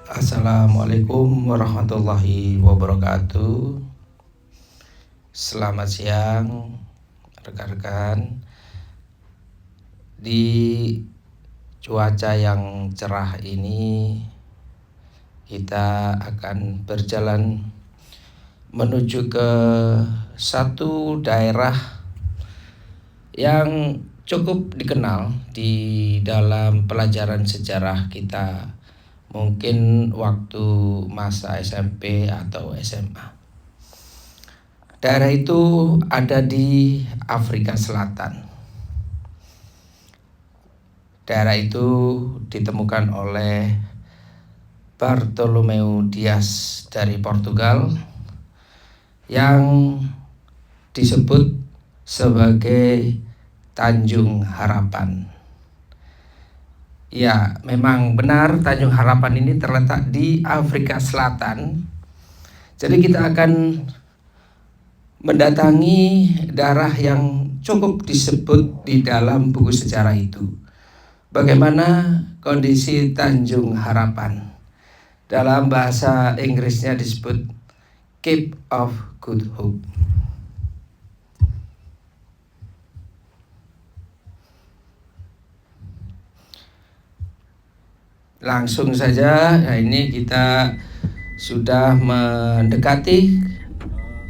Assalamualaikum warahmatullahi wabarakatuh. Selamat siang rekan-rekan. Di cuaca yang cerah ini kita akan berjalan menuju ke satu daerah yang cukup dikenal di dalam pelajaran sejarah kita, mungkin waktu masa SMP atau SMA. Daerah itu ada di Afrika Selatan. Daerah itu ditemukan oleh Bartolomeu Dias dari Portugal yang disebut sebagai Tanjung Harapan. Ya, memang benar Tanjung Harapan ini terletak di Afrika Selatan. Jadi kita akan mendatangi daerah yang cukup disebut di dalam buku sejarah itu. Bagaimana kondisi Tanjung Harapan? Dalam bahasa Inggrisnya disebut Cape of Good Hope. Langsung saja, nah ini kita sudah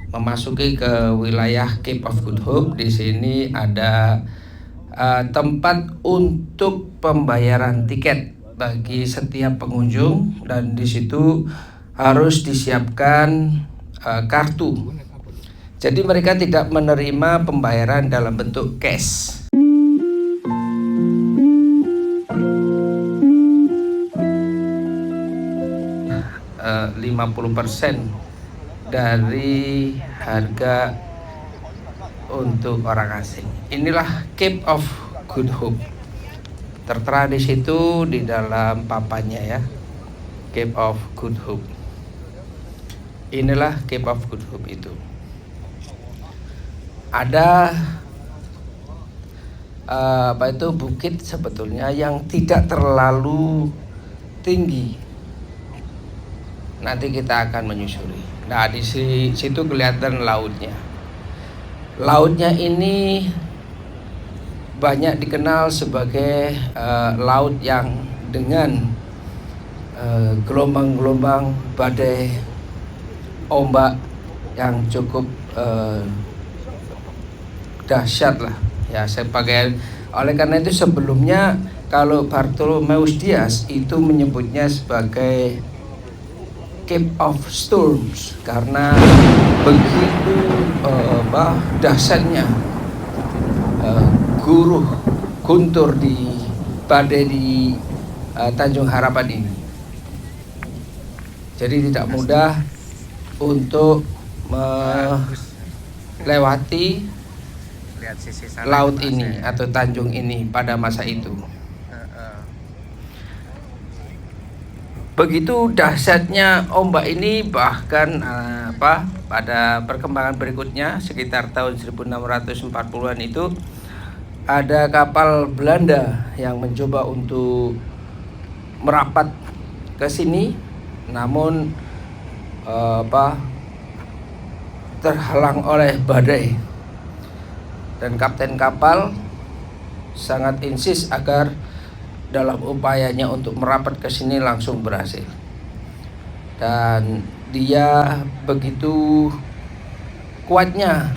memasuki ke wilayah Cape of Good Hope. Di sini ada tempat untuk pembayaran tiket bagi setiap pengunjung, dan di situ harus disiapkan kartu. Jadi mereka tidak menerima pembayaran dalam bentuk cash. 50% dari harga untuk orang asing. Inilah Cape of Good Hope. Tertera di situ di dalam papannya ya. Cape of Good Hope. Inilah Cape of Good Hope itu. Ada bukit sebetulnya yang tidak terlalu tinggi. Nanti kita akan menyusuri. Nah, di situ kelihatan lautnya. Lautnya ini banyak dikenal sebagai laut yang dengan gelombang-gelombang badai ombak yang cukup dahsyat lah ya. Oleh karena itu sebelumnya kalau Bartolomeu Dias itu menyebutnya sebagai Cape of Storms karena begitu dahsyatnya guntur di badai di Tanjung Harapan ini. Jadi tidak mudah untuk melewati laut ini atau tanjung ini pada masa itu. Begitu dahsyatnya ombak ini, bahkan pada perkembangan berikutnya sekitar tahun 1640-an itu ada kapal Belanda yang mencoba untuk merapat ke sini, namun terhalang oleh badai, dan kapten kapal sangat insist agar dalam upayanya untuk merapat ke sini langsung berhasil. Dan dia begitu kuatnya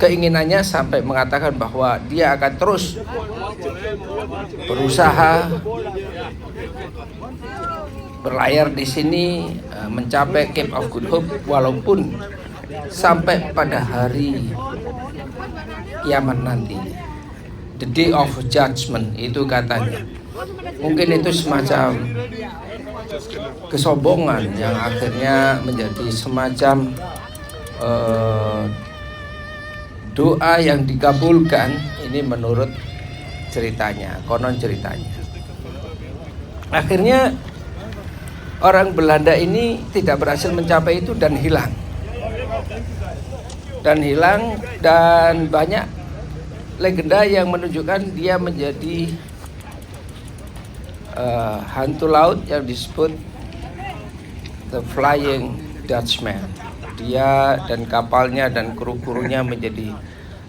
keinginannya sampai mengatakan bahwa dia akan terus berusaha berlayar di sini mencapai Cape of Good Hope, walaupun sampai pada hari kiamat nanti, the day of judgment itu katanya. Mungkin itu semacam kesombongan yang akhirnya menjadi semacam doa yang dikabulkan. Ini menurut ceritanya, konon ceritanya. Akhirnya orang Belanda ini tidak berhasil mencapai itu dan hilang. Dan banyak legenda yang menunjukkan dia menjadi hantu laut yang disebut The Flying Dutchman. Dia dan kapalnya dan kru-krunya menjadi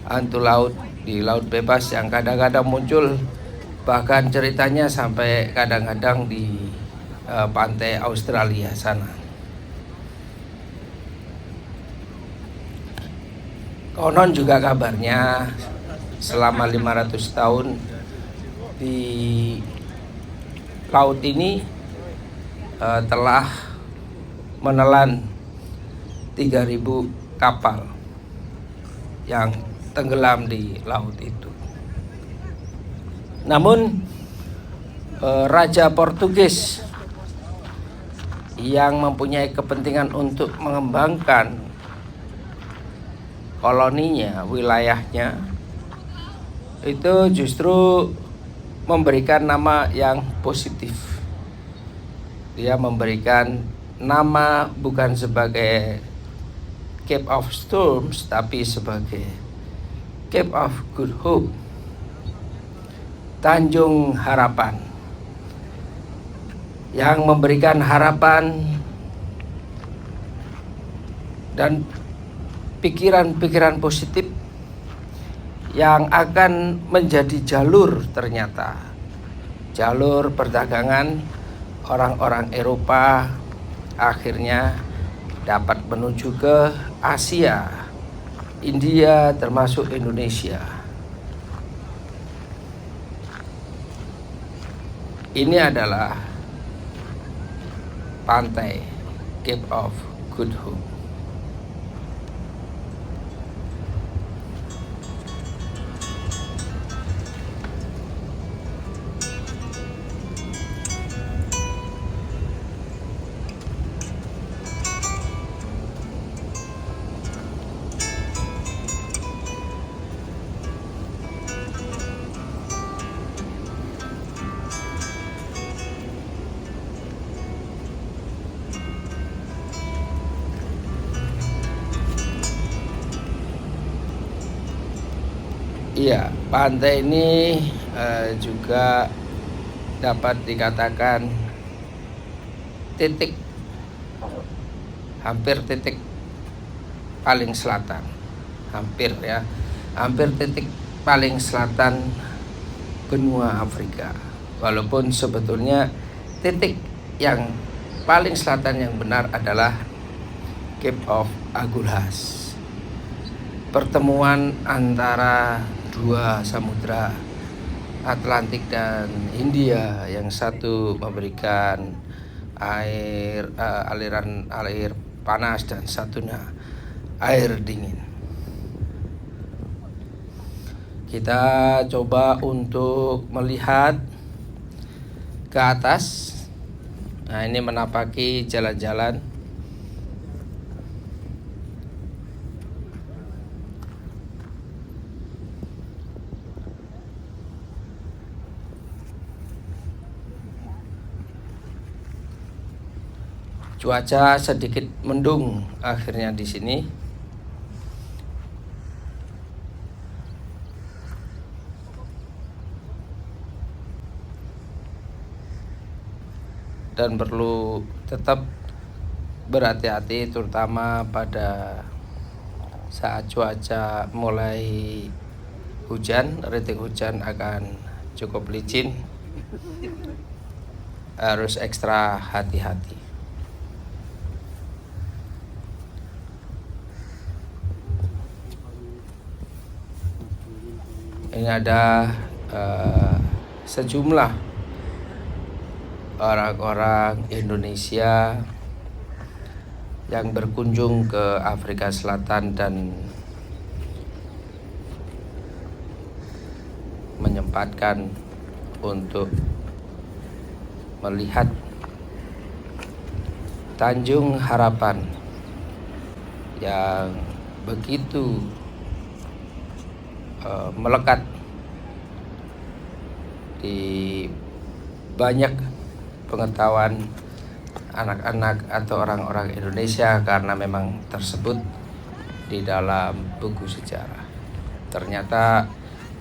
hantu laut di laut bebas yang kadang-kadang muncul, bahkan ceritanya sampai kadang-kadang di pantai Australia sana. Konon juga kabarnya selama 500 tahun di laut ini telah menelan 3.000 kapal yang tenggelam di laut itu. Namun Raja Portugis yang mempunyai kepentingan untuk mengembangkan koloninya, wilayahnya, itu justru memberikan nama yang positif. Dia memberikan nama bukan sebagai Cape of Storms, tapi sebagai Cape of Good Hope, Tanjung Harapan, yang memberikan harapan dan pikiran-pikiran positif yang akan menjadi jalur, ternyata jalur perdagangan orang-orang Eropa akhirnya dapat menuju ke Asia, India, termasuk Indonesia. Ini adalah pantai Cape of Good Hope. Iya, pantai ini juga dapat dikatakan titik, hampir titik paling selatan, hampir titik paling selatan benua Afrika. Walaupun sebetulnya titik yang paling selatan yang benar adalah Cape of Agulhas, pertemuan antara dua samudra Atlantik dan Hindia, yang satu memberikan aliran air panas dan satunya air dingin. Kita coba untuk melihat ke atas. Nah, ini menapaki jalan-jalan cuaca sedikit mendung akhirnya di sini. Dan perlu tetap berhati-hati, terutama pada saat cuaca mulai hujan, rintik hujan akan cukup licin. Harus ekstra hati-hati. Ini ada sejumlah orang-orang Indonesia yang berkunjung ke Afrika Selatan dan menyempatkan untuk melihat Tanjung Harapan yang begitu melekat di banyak pengetahuan anak-anak atau orang-orang Indonesia, karena memang tersebut di dalam buku sejarah. Ternyata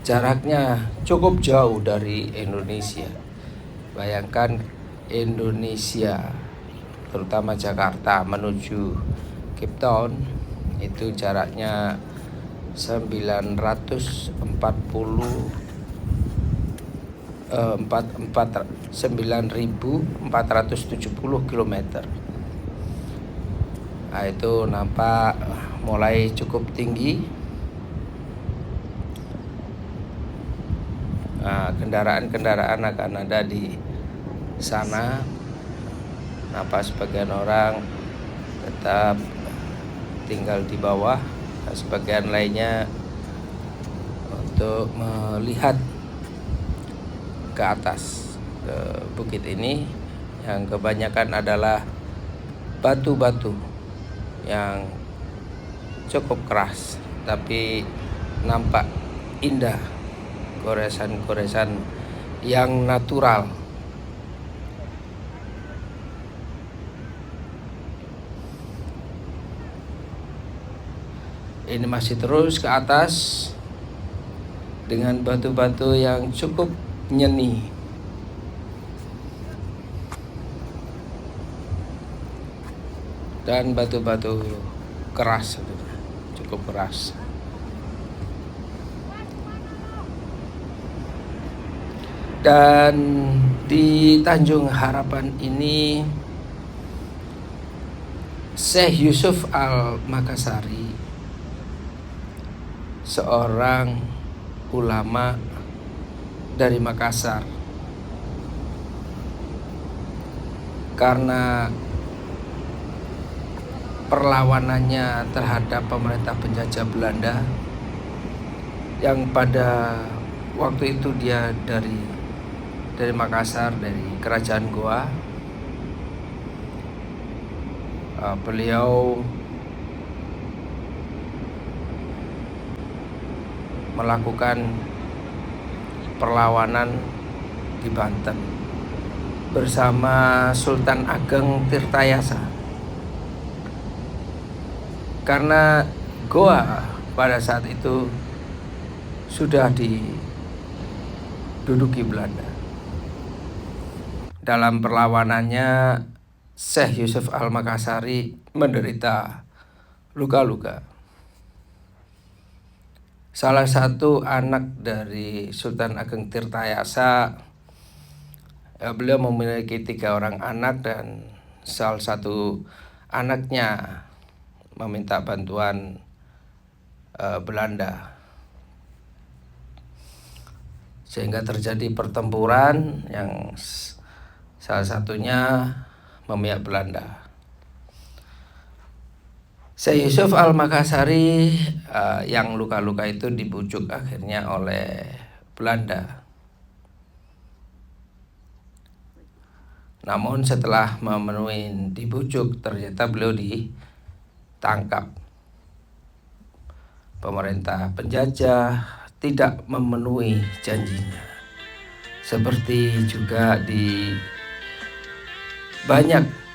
jaraknya cukup jauh dari Indonesia. Bayangkan Indonesia terutama Jakarta menuju Cape Town, itu jaraknya 9.470 km. Nah, itu nampak mulai cukup tinggi. Nah, kendaraan-kendaraan akan ada di sana. Nampak sebagian orang tetap tinggal di bawah, sebagian lainnya untuk melihat ke atas, ke bukit ini yang kebanyakan adalah batu-batu yang cukup keras, tapi nampak indah, goresan-goresan yang natural. Ini masih terus ke atas dengan batu-batu yang cukup nyeni. Dan batu-batu keras, cukup keras. Dan di Tanjung Harapan ini, Syekh Yusuf Al-Makassari, seorang ulama dari Makassar, karena perlawanannya terhadap pemerintah penjajah Belanda yang pada waktu itu dia dari Makassar, dari Kerajaan Goa. Beliau melakukan perlawanan di Banten bersama Sultan Ageng Tirtayasa. Karena Goa pada saat itu sudah diduduki Belanda. Dalam perlawanannya, Syekh Yusuf Al-Makassari menderita luka-luka. Salah satu anak dari Sultan Ageng Tirtayasa, beliau memiliki 3 orang anak, dan salah satu anaknya meminta bantuan Belanda, sehingga terjadi pertempuran yang salah satunya memihak Belanda. Syekh Yusuf Al-Makassari yang luka-luka itu dibujuk akhirnya oleh Belanda. Namun setelah memenuhi dibujuk, ternyata beliau ditangkap. Pemerintah penjajah tidak memenuhi janjinya. Seperti juga di banyak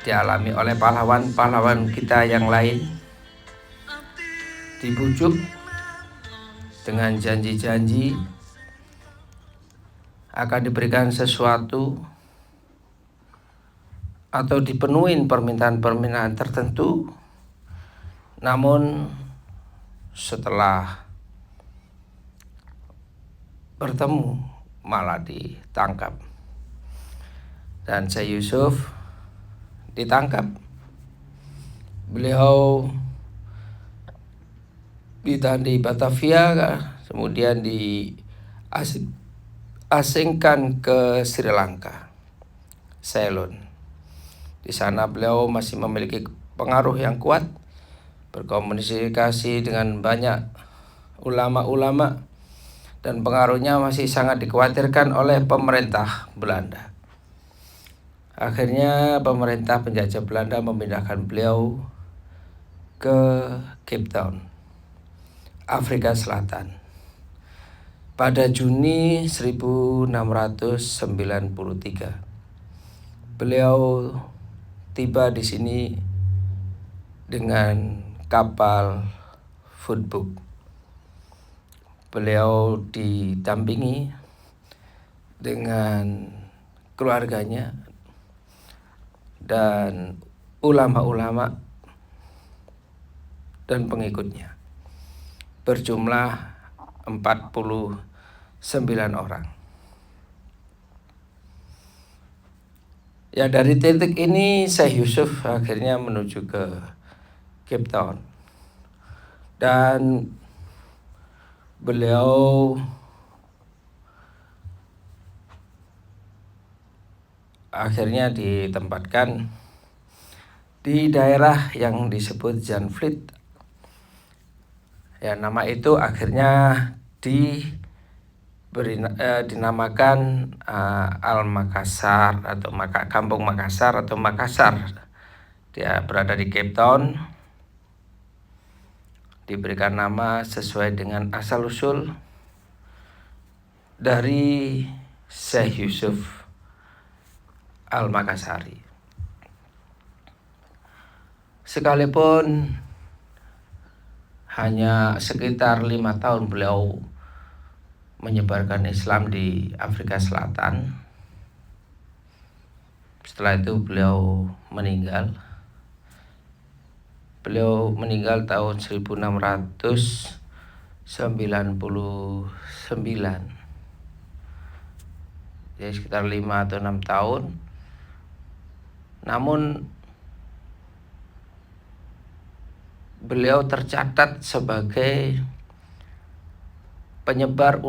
dialami oleh pahlawan-pahlawan kita yang lain, dibujuk dengan janji-janji akan diberikan sesuatu atau dipenuhi permintaan-permintaan tertentu, namun setelah bertemu malah ditangkap. Dan Syekh Yusuf ditangkap. Beliau ditahan di Batavia, kemudian diasingkan ke Sri Lanka, Ceylon. Di sana beliau masih memiliki pengaruh yang kuat, berkomunikasi dengan banyak ulama-ulama, dan pengaruhnya masih sangat dikhawatirkan oleh pemerintah Belanda. Akhirnya pemerintah penjajah Belanda memindahkan beliau ke Cape Town, Afrika Selatan, pada Juni 1693. Beliau tiba di sini dengan kapal Footbook. Beliau didampingi dengan keluarganya dan ulama-ulama dan pengikutnya berjumlah 49 orang. Ya, dari titik ini Syekh Yusuf akhirnya menuju ke Cape Town dan beliau akhirnya ditempatkan di daerah yang disebut Zandvliet. Ya, nama itu akhirnya dinamakan Al-Makassar atau Kampung Makassar atau Makassar. Dia berada di Cape Town, diberikan nama sesuai dengan asal-usul dari Syekh Yusuf Al-Makassari. Sekalipun hanya sekitar 5 tahun beliau menyebarkan Islam di Afrika Selatan. Setelah itu beliau meninggal. Beliau meninggal tahun 1699. Jadi sekitar 5 atau 6 tahun. Namun beliau tercatat sebagai penyebar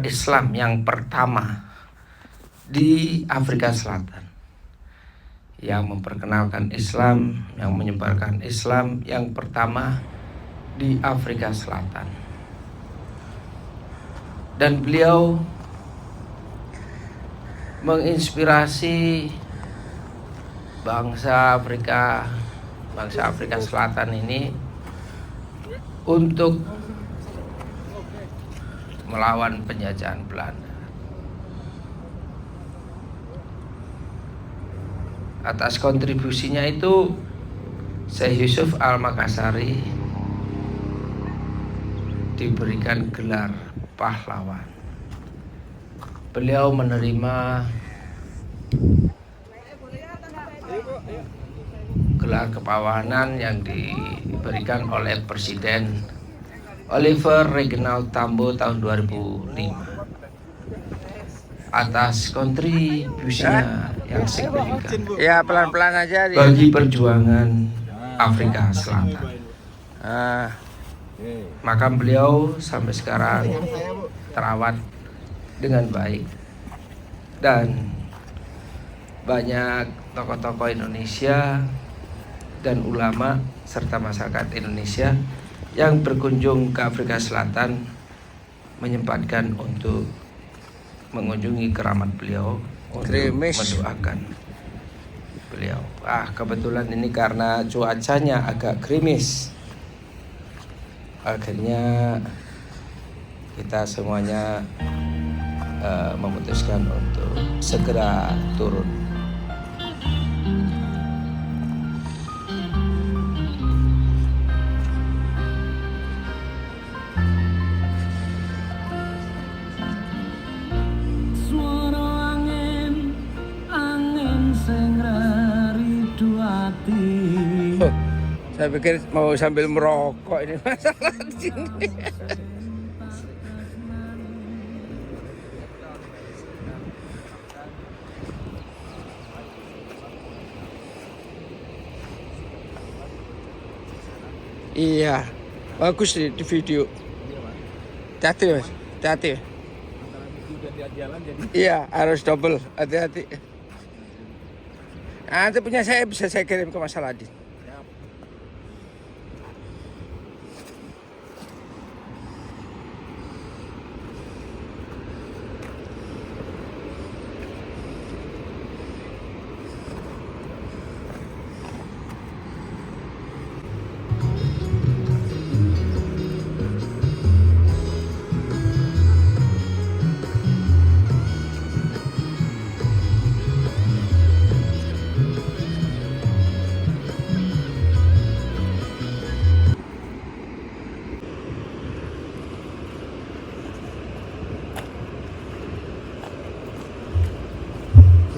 Islam yang pertama di Afrika Selatan, yang memperkenalkan Islam, yang menyebarkan Islam yang pertama di Afrika Selatan. Dan beliau menginspirasi bangsa Afrika Selatan ini untuk melawan penjajahan Belanda. Atas kontribusinya itu Syekh Yusuf Al-Makassari diberikan gelar pahlawan. Beliau menerima gelar kepahlawanan yang diberikan oleh Presiden Oliver Reginald Tambo tahun 2005 atas kontribusinya yang signifikan. Ya, pelan-pelan aja bagi perjuangan Afrika Selatan. Makam beliau sampai sekarang terawat dengan baik dan banyak tokoh-tokoh Indonesia dan ulama serta masyarakat Indonesia yang berkunjung ke Afrika Selatan menyempatkan untuk mengunjungi keramat beliau untuk mendoakan beliau. Kebetulan ini karena cuacanya agak gerimis, akhirnya kita semuanya memutuskan untuk segera turun. Saya pikir mau sambil merokok, ini masalah di sini. Iya, bagus di video. Hati-hati mas, hati-hati. Iya, harus double, hati-hati. Nanti punya saya bisa saya kirim ke Mas Saladin.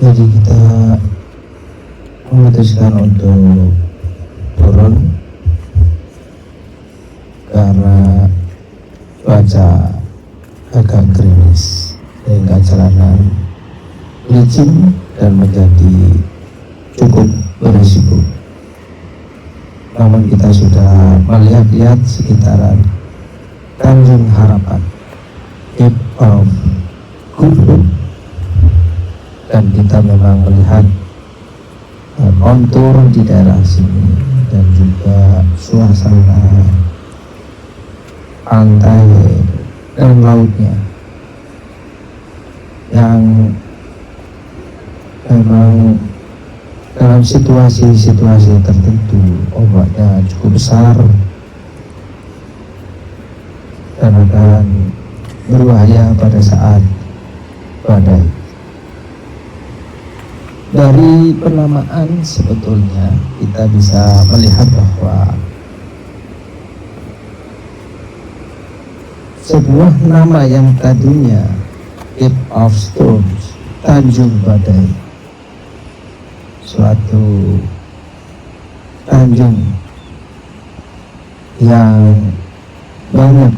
Jadi kita memutuskan untuk turun karena cuaca agak gerimis sehingga jalanan licin dan menjadi cukup berisiko. Namun kita sudah melihat-lihat sekitaran Tanjung Harapan, Cape of Good Hope, dan kita memang melihat kontur di daerah sini dan juga suasana pantai dan lautnya yang memang dalam situasi-situasi tertentu ombaknya cukup besar dan akan berbahaya pada saat badai. Dari penamaan sebetulnya kita bisa melihat bahwa sebuah nama yang tadinya Cape of Storms, Tanjung Badai, suatu tanjung yang banyak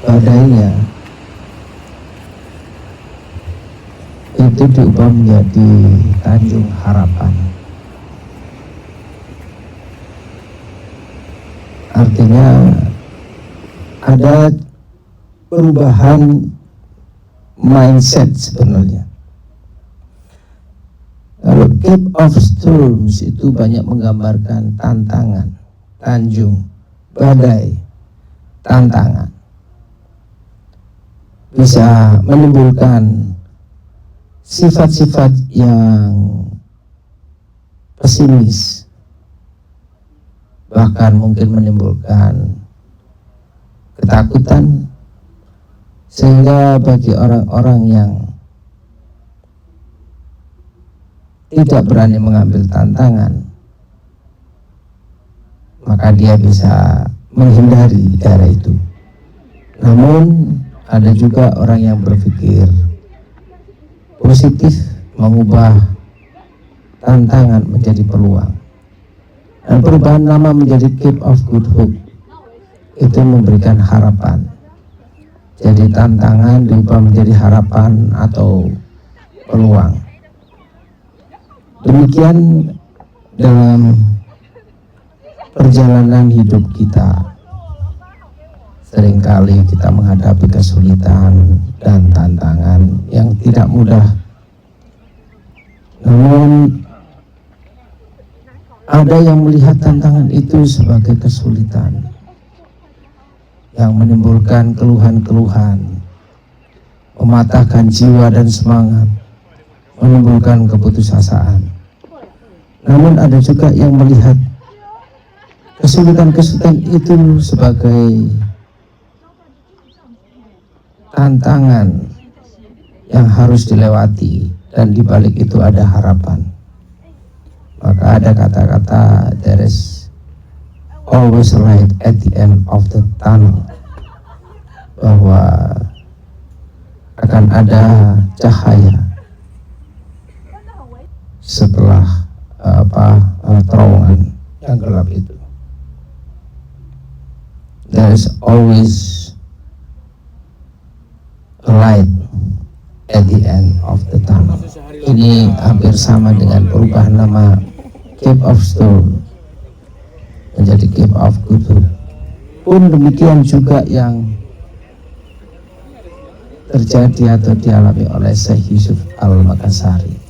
badainya, itu diubah menjadi Tanjung Harapan. Artinya ada perubahan mindset sebenarnya. Kalau Cape of Storms itu banyak menggambarkan tantangan, tanjung, badai, tantangan. Bisa menimbulkan sifat-sifat yang pesimis, bahkan mungkin menimbulkan ketakutan, sehingga bagi orang-orang yang tidak berani mengambil tantangan, maka dia bisa menghindari daerah itu. Namun ada juga orang yang berpikir positif, mengubah tantangan menjadi peluang, dan perubahan nama menjadi Cape of Good Hope itu memberikan harapan. Jadi tantangan diubah menjadi harapan atau peluang. Demikian dalam perjalanan hidup kita, seringkali kita menghadapi kesulitan dan tantangan yang tidak mudah. Namun ada yang melihat tantangan itu sebagai kesulitan yang menimbulkan keluhan-keluhan, mematahkan jiwa dan semangat, menimbulkan keputusasaan. Namun ada juga yang melihat kesulitan-kesulitan itu sebagai tantangan yang harus dilewati, dan di balik itu ada harapan. Maka ada kata-kata, there is always light at the end of the tunnel, bahwa akan ada cahaya setelah terowongan yang gelap itu. There is always a light at the end of the tunnel. Ini hampir sama dengan perubahan nama Cape of Storm menjadi Cape of Good Hope. Pun demikian juga yang terjadi atau dialami oleh Syekh Yusuf Al-Makassari.